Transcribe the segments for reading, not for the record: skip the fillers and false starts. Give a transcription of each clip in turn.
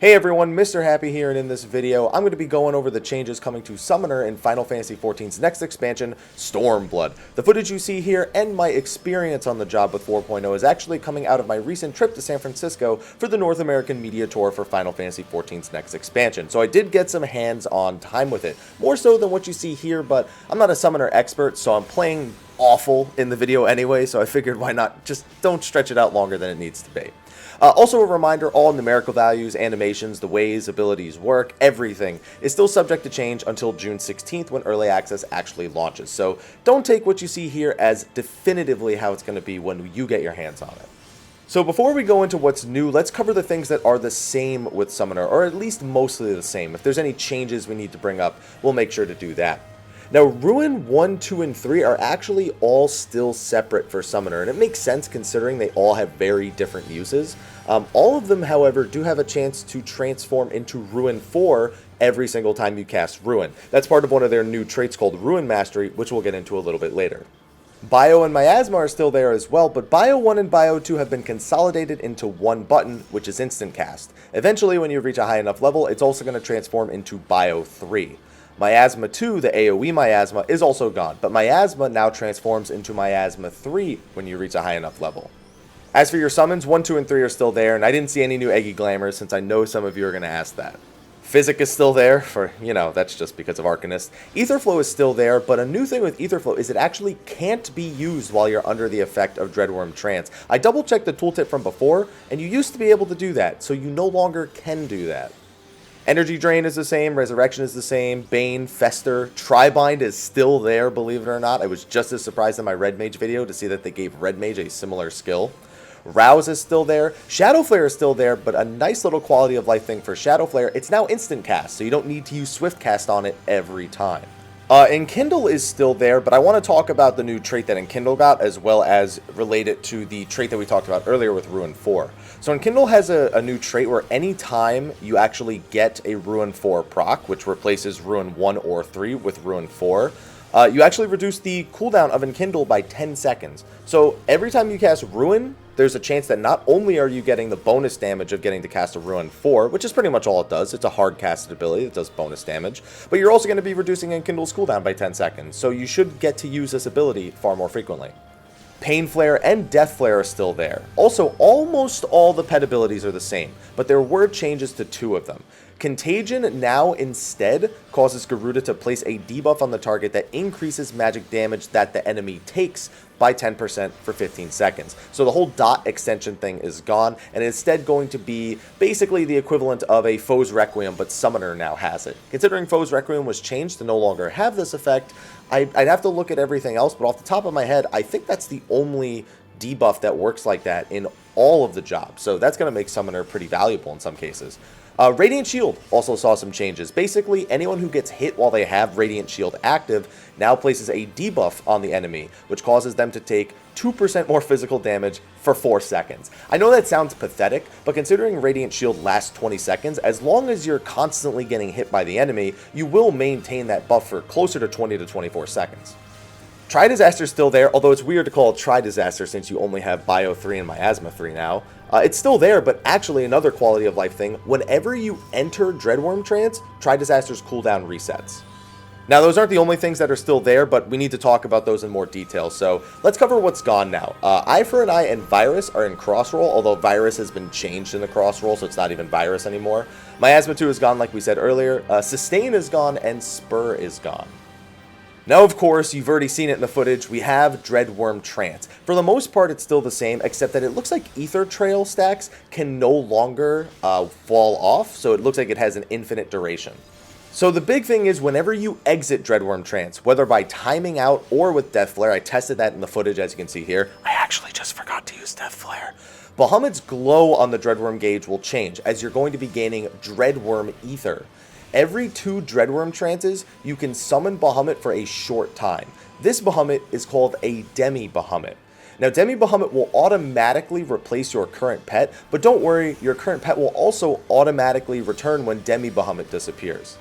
Hey everyone, Mr. Happy here, and in this video, I'm going to be going over the changes coming to Summoner in Final Fantasy XIV's next expansion, Stormblood. The footage you see here and my experience on the job with 4.0 is actually coming out of my recent trip to San Francisco for the North American Media Tour for Final Fantasy XIV's next expansion. So I did get some hands-on time with it, more so than what you see here, but I'm not a Summoner expert, so I'm playing awful in the video anyway, so I figured why not just don't stretch it out longer than it needs to be. Also a reminder, all numerical values, animations, the ways abilities work, everything is still subject to change until June 16th when Early Access actually launches. So don't take what you see here as definitively how it's going to be when you get your hands on it. So before we go into what's new, let's cover the things that are the same with Summoner, or at least mostly the same. If there's any changes we need to bring up, we'll make sure to do that. Now, Ruin 1, 2, and 3 are actually all still separate for Summoner, and it makes sense considering they all have very different uses. All of them, however, do have a chance to transform into Ruin 4 every single time you cast Ruin. That's part of one of their new traits called Ruin Mastery, which we'll get into a little bit later. Bio and Miasma are still there as well, but Bio 1 and Bio 2 have been consolidated into one button, which is Instant Cast. Eventually, when you reach a high enough level, it's also going to transform into Bio 3. Miasma 2, the AoE Miasma, is also gone, but Miasma now transforms into Miasma 3 when you reach a high enough level. As for your summons, 1, 2, and 3 are still there, and I didn't see any new Eggy Glamours since I know some of you are going to ask that. Physic is still there, for, that's just because of Arcanist. Aetherflow is still there, but a new thing with Aetherflow is it actually can't be used while you're under the effect of Dreadworm Trance. I double-checked the tooltip from before, and you used to be able to do that, so you no longer can do that. Energy Drain is the same, Resurrection is the same, Bane, Fester, Tribind is still there, believe it or not. I was just as surprised in my Red Mage video to see that they gave Red Mage a similar skill. Rouse is still there, Shadow Flare is still there, but a nice little quality of life thing for Shadow Flare, it's now instant cast, so you don't need to use Swift Cast on it every time. Enkindle is still there, but I want to talk about the new trait that Enkindle got, as well as relate it to the trait that we talked about earlier with Ruin 4. So Enkindle has a new trait where any time you actually get a Ruin 4 proc, which replaces Ruin 1 or 3 with Ruin 4, you actually reduce the cooldown of Enkindle by 10 seconds. So every time you cast Ruin, there's a chance that not only are you getting the bonus damage of getting to cast a Ruin 4, which is pretty much all it does, it's a hard casted ability that does bonus damage, but you're also going to be reducing Enkindle's cooldown by 10 seconds, so you should get to use this ability far more frequently. Pain Flare and Death Flare are still there. Also, almost all the pet abilities are the same, but there were changes to 2 of them. Contagion now instead causes Garuda to place a debuff on the target that increases magic damage that the enemy takes by 10% for 15 seconds. So the whole dot extension thing is gone, and instead going to be basically the equivalent of a Foe's Requiem, but Summoner now has it. Considering Foe's Requiem was changed to no longer have this effect, I'd have to look at everything else, but off the top of my head, I think that's the only debuff that works like that in all of the jobs. So that's going to make Summoner pretty valuable in some cases. Radiant Shield also saw some changes. Basically, anyone who gets hit while they have Radiant Shield active now places a debuff on the enemy, which causes them to take 2% more physical damage for 4 seconds. I know that sounds pathetic, but considering Radiant Shield lasts 20 seconds, as long as you're constantly getting hit by the enemy, you will maintain that buff for closer to 20 to 24 seconds. Tri-Disaster is still there, although it's weird to call it Tri-Disaster since you only have Bio 3 and Miasma 3 now. It's still there, but actually another quality of life thing, whenever you enter Dreadworm Trance, Tri-Disaster's cooldown resets. Now, those aren't the only things that are still there, but we need to talk about those in more detail, so let's cover what's gone now. Eye for an Eye and Virus are in Crossroll, although Virus has been changed in the Crossroll, so it's not even Virus anymore. Miasma 2 is gone, like we said earlier, Sustain is gone, and Spur is gone. Now, of course, you've already seen it in the footage, we have Dreadworm Trance. For the most part, it's still the same, except that it looks like Ether Trail stacks can no longer fall off, so it looks like it has an infinite duration. So the big thing is whenever you exit Dreadworm Trance, whether by timing out or with Death Flare, I tested that in the footage as you can see here, I actually just forgot to use Death Flare. Bahamut's glow on the Dreadworm gauge will change, as you're going to be gaining Dreadworm Ether. Every 2 Dreadworm Trances, you can summon Bahamut for a short time. This Bahamut is called a Demi Bahamut. Now, Demi Bahamut will automatically replace your current pet, but don't worry, your current pet will also automatically return when Demi Bahamut disappears.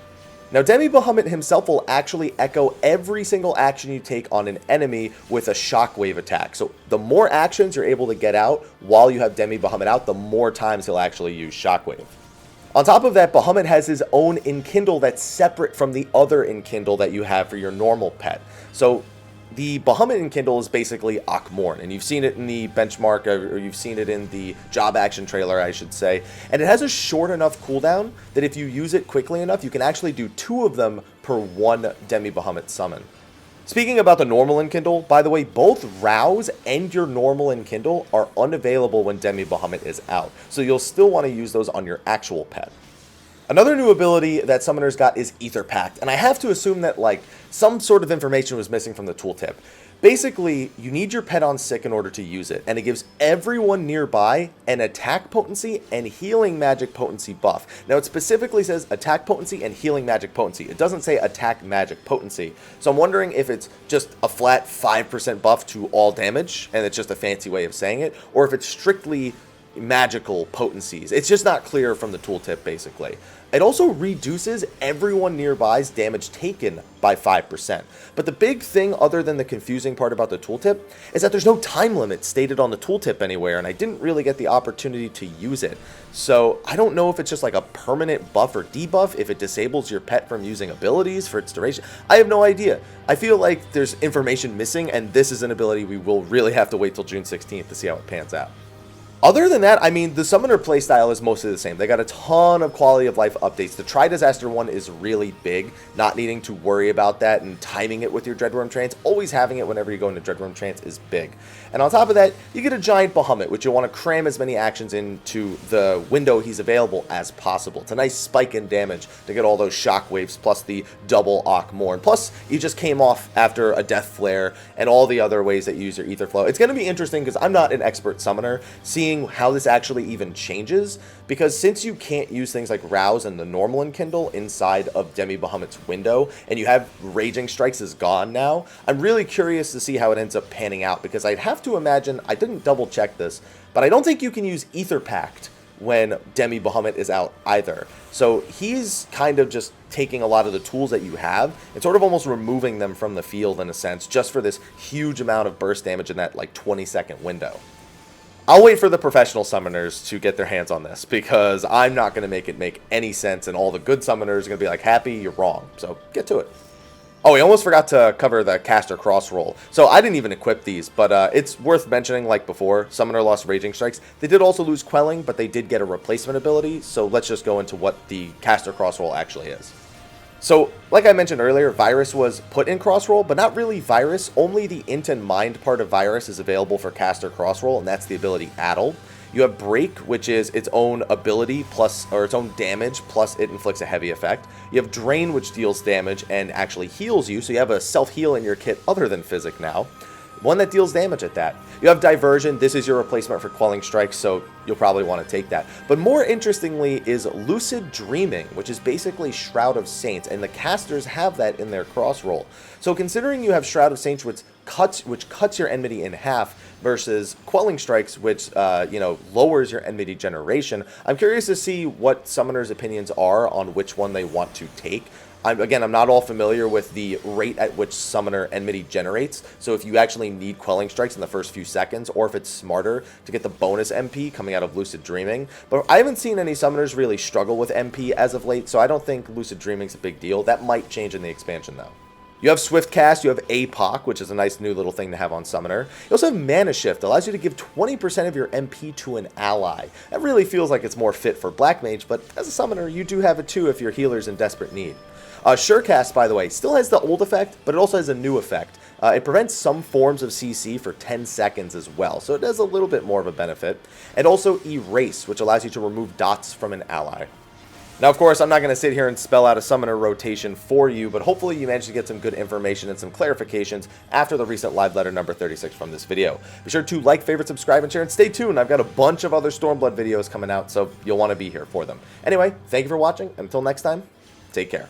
Now, Demi Bahamut himself will actually echo every single action you take on an enemy with a shockwave attack. So the more actions you're able to get out while you have Demi Bahamut out, the more times he'll actually use shockwave. On top of that, Bahamut has his own Enkindle that's separate from the other Enkindle that you have for your normal pet. So the Bahamut Enkindle is basically Akmorn, and you've seen it in the benchmark, or you've seen it in the job action trailer, I should say. And it has a short enough cooldown that if you use it quickly enough, you can actually do 2 of them per 1 Demi Bahamut summon. Speaking about the normal Enkindle, by the way, both Rouse and your normal Enkindle are unavailable when Demi Bahamut is out, so you'll still want to use those on your actual pet. Another new ability that summoners got is Ether Pact, and I have to assume that like some sort of information was missing from the tooltip. Basically, you need your pet on sick in order to use it, and it gives everyone nearby an attack potency and healing magic potency buff. Now, it specifically says attack potency and healing magic potency. It doesn't say attack magic potency. So I'm wondering if it's just a flat 5% buff to all damage, and it's just a fancy way of saying it, or if it's strictly magical potencies. It's just not clear from the tooltip, basically. It also reduces everyone nearby's damage taken by 5%. But the big thing, other than the confusing part about the tooltip, is that there's no time limit stated on the tooltip anywhere, and I didn't really get the opportunity to use it. So I don't know if it's just like a permanent buff or debuff, if it disables your pet from using abilities for its duration. I have no idea. I feel like there's information missing, and this is an ability we will really have to wait till June 16th to see how it pans out. Other than that, I mean, the summoner playstyle is mostly the same. They got a ton of quality of life updates. The Tri-Disaster one is really big, not needing to worry about that and timing it with your Dreadworm Trance. Always having it whenever you go into Dreadworm Trance is big. And on top of that, you get a giant Bahamut, which you'll want to cram as many actions into the window he's available as possible. It's a nice spike in damage to get all those shockwaves, plus the double Akmorn. Plus, you just came off after a Death Flare and all the other ways that you use your Ether Flow. It's going to be interesting because I'm not an expert summoner, seeing how this actually even changes, because since you can't use things like Rouse and the normal Enkindle inside of Demi Bahamut's window, and you have Raging Strikes is gone now, I'm really curious to see how it ends up panning out, because I'd have to imagine, I didn't double check this, but I don't think you can use Ether Pact when Demi Bahamut is out either. So he's kind of just taking a lot of the tools that you have and sort of almost removing them from the field in a sense, just for this huge amount of burst damage in that like 20-second window. I'll wait for the professional summoners to get their hands on this, because I'm not going to make it make any sense, and all the good summoners are going to be like, Happy, you're wrong. So get to it. Oh, we almost forgot to cover the caster cross roll. So I didn't even equip these, but it's worth mentioning, like before, Summoner lost Raging Strikes. They did also lose Quelling, but they did get a replacement ability, so let's just go into what the caster cross roll actually is. So, like I mentioned earlier, Virus was put in Crossroll, but not really Virus. Only the Int and Mind part of Virus is available for Caster Crossroll, and that's the ability Addle. You have Break, which is its own ability plus, or its own damage, plus it inflicts a heavy effect. You have Drain, which deals damage and actually heals you, so you have a self-heal in your kit other than Physic now. One that deals damage at that. You have Diversion. This is your replacement for Quelling Strikes, so you'll probably want to take that. But more interestingly is Lucid Dreaming, which is basically Shroud of Saints, and the casters have that in their cross roll. So considering you have Shroud of Saints, which cuts your enmity in half, versus Quelling Strikes, which lowers your enmity generation, I'm curious to see what summoners' opinions are on which one they want to take. I'm not all familiar with the rate at which Summoner Enmity generates, so if you actually need Quelling Strikes in the first few seconds, or if it's smarter to get the bonus MP coming out of Lucid Dreaming. But I haven't seen any Summoners really struggle with MP as of late, so I don't think Lucid Dreaming's a big deal. That might change in the expansion, though. You have Swift Cast, you have APOC, which is a nice new little thing to have on Summoner. You also have Mana Shift, allows you to give 20% of your MP to an ally. That really feels like it's more fit for Black Mage, but as a Summoner, you do have it too if your healer's in desperate need. Surecast, by the way, still has the old effect, but it also has a new effect. It prevents some forms of CC for 10 seconds as well, so it does a little bit more of a benefit. And also Erase, which allows you to remove dots from an ally. Now, of course, I'm not going to sit here and spell out a summoner rotation for you, but hopefully you managed to get some good information and some clarifications after the recent live letter number 36 from this video. Be sure to like, favorite, subscribe, and share, and stay tuned. I've got a bunch of other Stormblood videos coming out, so you'll want to be here for them. Anyway, thank you for watching, and until next time, take care.